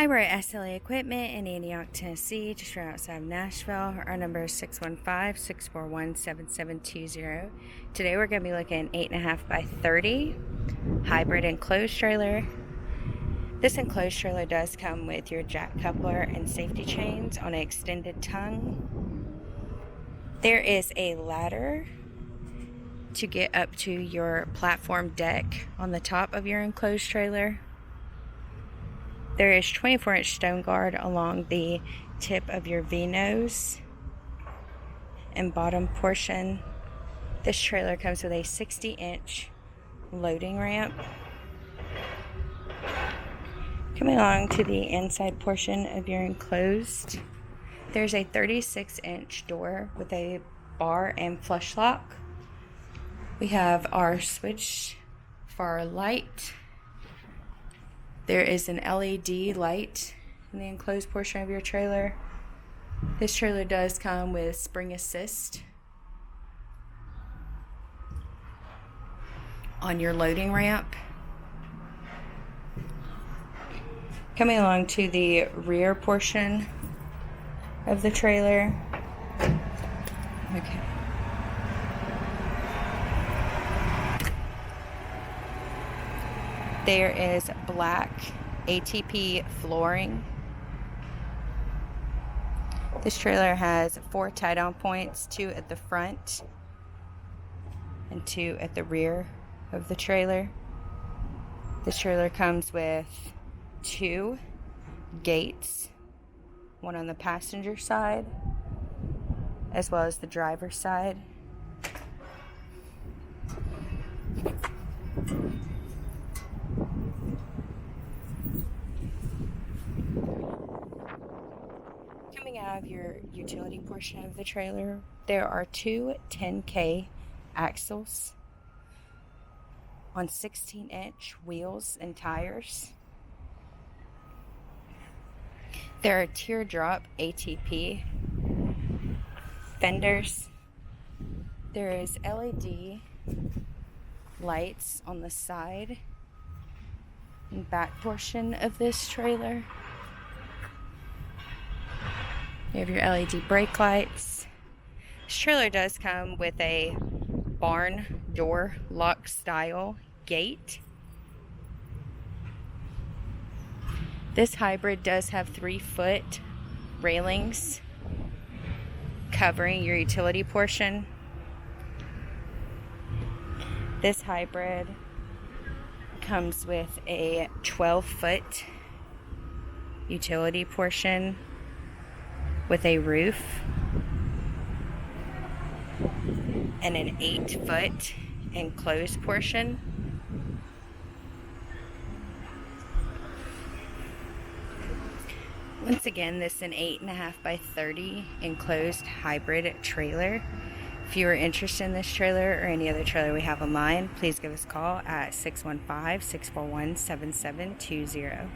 Hi, we're at SLA Equipment in Antioch, Tennessee, just right outside of Nashville. Our number is 615-641-7720. Today we're going to be looking at 8.5 by 30 hybrid enclosed trailer. This enclosed trailer does come with your jack coupler and safety chains on an extended tongue. There is a ladder to get up to your platform deck on the top of your enclosed trailer. There is 24-inch stone guard along the tip of your V-nose and bottom portion. This trailer comes with a 60-inch loading ramp. Coming along to the inside portion of your enclosed, there's a 36-inch door with a bar and flush lock. We have our switch for our light. There is an LED light in the enclosed portion of your trailer. This trailer does come with spring assist on your loading ramp. Coming along to the rear portion of the trailer. Okay. There is black ATP flooring. This trailer has 4 tie-down points, 2 at the front and 2 at the rear of the trailer. This trailer comes with 2 gates, one on the passenger side as well as the driver's side. Coming out of your utility portion of the trailer, there are 2 10K axles on 16-inch wheels and tires. There are teardrop ATP fenders. There is LED lights on the side and back portion of this trailer. You have your LED brake lights. This trailer does come with a barn door lock style gate. This hybrid does have 3-foot railings covering your utility portion. This hybrid comes with a 12-foot utility portion with a roof and an 8-foot enclosed portion. Once again, this is an 8.5 by 30 enclosed hybrid trailer. If you are interested in this trailer or any other trailer we have online, please give us a call at 615-641-7720.